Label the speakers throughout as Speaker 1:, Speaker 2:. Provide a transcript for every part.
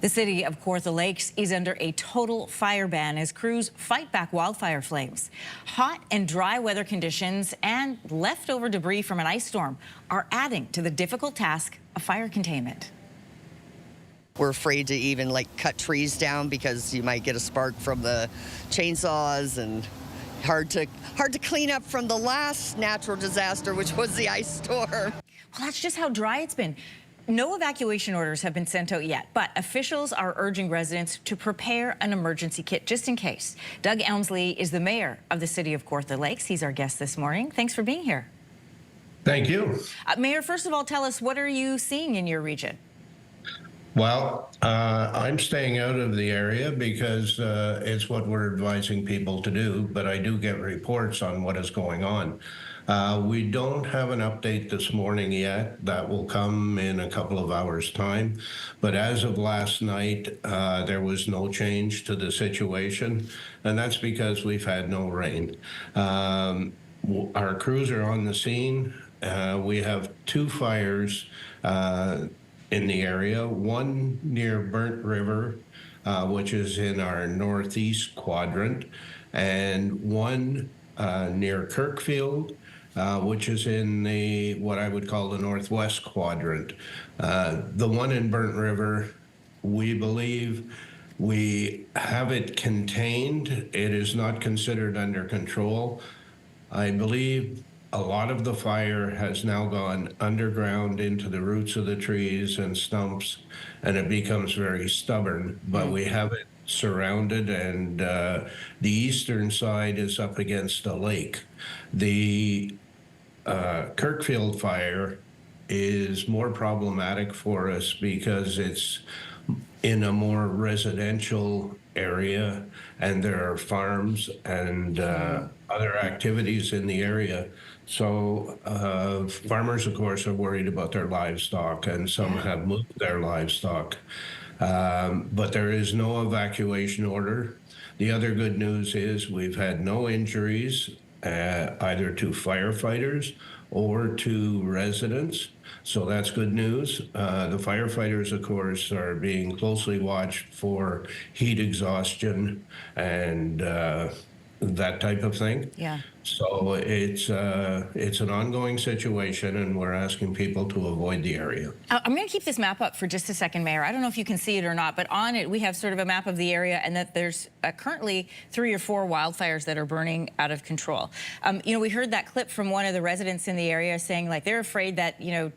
Speaker 1: The city of Kawartha Lakes is under a total fire ban as crews fight back wildfire flames. Hot and dry weather conditions and leftover debris from an ice storm are adding to the difficult task of fire containment.
Speaker 2: We're afraid to even cut trees down because you might get a spark from the chainsaws, and hard to clean up from the last natural disaster, which was the ice storm.
Speaker 1: Well, that's just how dry it's been. No evacuation orders have been sent out yet, but officials are urging residents to prepare an emergency kit just in case. Doug Elmslie is the mayor of the city of Kawartha Lakes. He's our guest this morning. Thanks for being here.
Speaker 3: Thank you.
Speaker 1: Mayor, first of all, tell us, what are you seeing in your region?
Speaker 3: Well, I'm staying out of the area because it's what we're advising people to do, but I do get reports on what is going on. We don't have an update this morning yet. That will come in a couple of hours' time. But as of last night, there was no change to the situation, and that's because we've had no rain. Our crews are on the scene. We have two fires in the area, one near Burnt River, which is in our northeast quadrant, and one near Kirkfield, which is in what I would call the northwest quadrant. The one in Burnt River, we believe we have it contained. It is not considered under control. I believe a lot of the fire has now gone underground into the roots of the trees and stumps, and it becomes very stubborn, but we have it surrounded, and the eastern side is up against a lake. The Kirkfield fire is more problematic for us because it's in a more residential area, and there are farms and other activities in the area. So farmers, of course, are worried about their livestock, and some have moved their livestock. But there is no evacuation order. The other good news is we've had no injuries, either to firefighters or to residents. So that's good news. The firefighters, of course, are being closely watched for heat exhaustion and that type of thing.
Speaker 1: Yeah.
Speaker 3: So it's an ongoing situation, and we're asking people to avoid the area.
Speaker 1: I'm going to keep this map up for just a second, Mayor. I don't know if you can see it or not, but on it we have sort of a map of the area, and that there's currently 3 or 4 wildfires that are burning out of control. You know, we heard that clip from one of the residents in the area saying, like, they're afraid that, you know,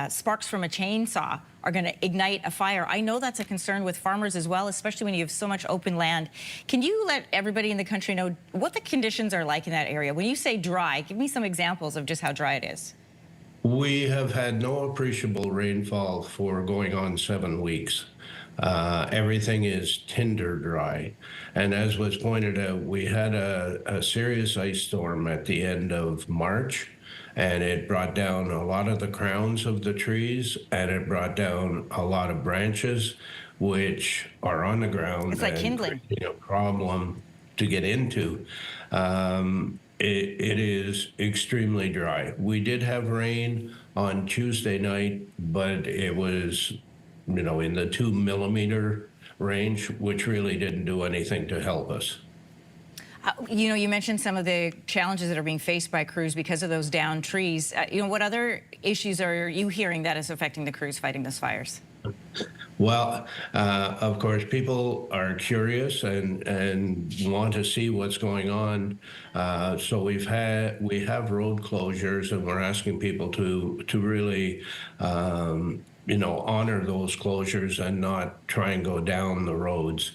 Speaker 1: sparks from a chainsaw are going to ignite a fire. I know that's a concern with farmers as well, especially when you have so much open land. Can you let everybody in the country know what the conditions are like in that area? When you say dry, give me some examples of just how dry it is.
Speaker 3: We have had no appreciable rainfall for going on 7 weeks. Everything is tinder dry. And as was pointed out, we had a serious ice storm at the end of March, and it brought down a lot of the crowns of the trees, and it brought down a lot of branches, which are on the ground.
Speaker 1: It's like kindling.
Speaker 3: A problem to get into. It is extremely dry. We did have rain on Tuesday night, but it was, you know, in the 2 millimeter range, which really didn't do anything to help us.
Speaker 1: You know, you mentioned some of the challenges that are being faced by crews because of those downed trees. You know, what other issues are you hearing that is affecting the crews fighting those fires?
Speaker 3: Well, of course, people are curious and want to see what's going on. So we have road closures, and we're asking people to really you know, honor those closures and not try and go down the roads.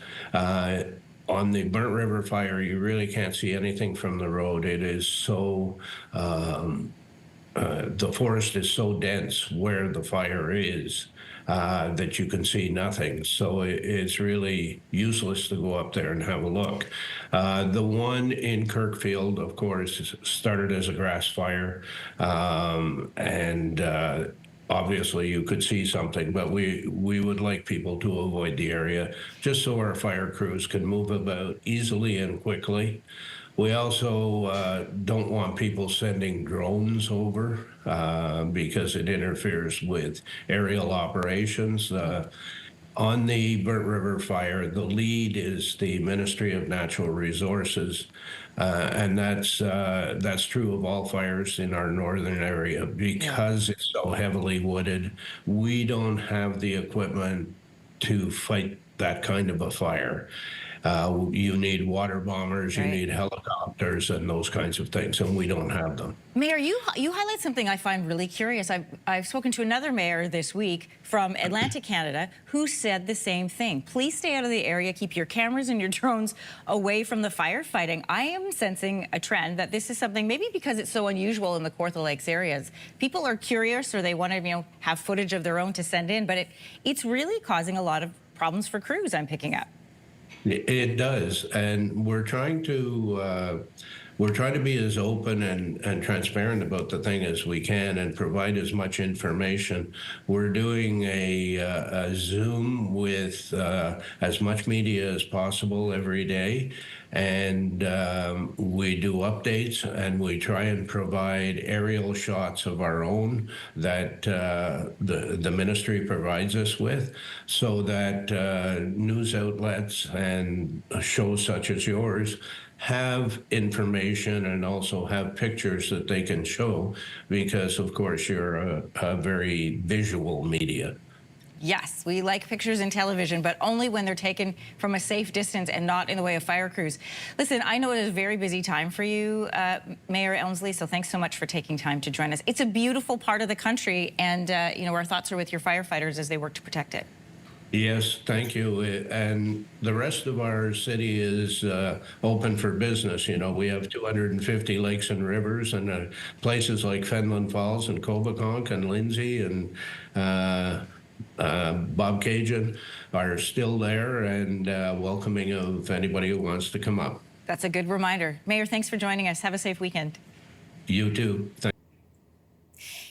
Speaker 3: On the Burnt River fire, you really can't see anything from the road. It is so, the forest is so dense where the fire is that you can see nothing. So it's really useless to go up there and have a look. The one in Kirkfield, of course, started as a grass fire, and obviously you could see something, but we would like people to avoid the area just so our fire crews can move about easily and quickly. We also don't want people sending drones over because it interferes with aerial operations. On the Burt River fire, the lead is the Ministry of Natural Resources, and that's true of all fires in our northern area. Because it's so heavily wooded, we don't have the equipment to fight that kind of a fire. You need water bombers, you need helicopters, and those kinds of things, and we don't have them.
Speaker 1: Mayor, you highlight something I find really curious. I've spoken to another mayor this week from Atlantic Canada who said the same thing. Please stay out of the area, keep your cameras and your drones away from the firefighting. I am sensing a trend that this is something, maybe because it's so unusual in the Kawartha Lakes areas, people are curious or they want to, have footage of their own to send in, but it's really causing a lot of problems for crews, I'm picking up.
Speaker 3: It does, and we're trying to be as open and transparent about the thing as we can and provide as much information. We're doing a Zoom with as much media as possible every day, and we do updates, and we try and provide aerial shots of our own that the ministry provides us with, so that news outlets and shows such as yours have information and also have pictures that they can show, because of course you're a very visual media.
Speaker 1: Yes, we like pictures and television, but only when they're taken from a safe distance and not in the way of fire crews. Listen, I know it is a very busy time for you, Mayor Elmslie, so thanks so much for taking time to join us. It's a beautiful part of the country, and our thoughts are with your firefighters as they work to protect it.
Speaker 3: Yes, thank you. And the rest of our city is open for business. We have 250 lakes and rivers, and places like Fenland Falls and Cobeconk and Lindsey and Bobcaygeon are still there and welcoming of anybody who wants to come up.
Speaker 1: That's a good reminder. Mayor, thanks for joining us. Have a safe weekend.
Speaker 3: You too.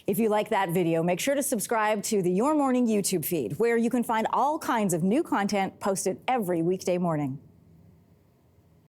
Speaker 4: If you like that video, make sure to subscribe to the Your Morning YouTube feed, where you can find all kinds of new content posted every weekday morning.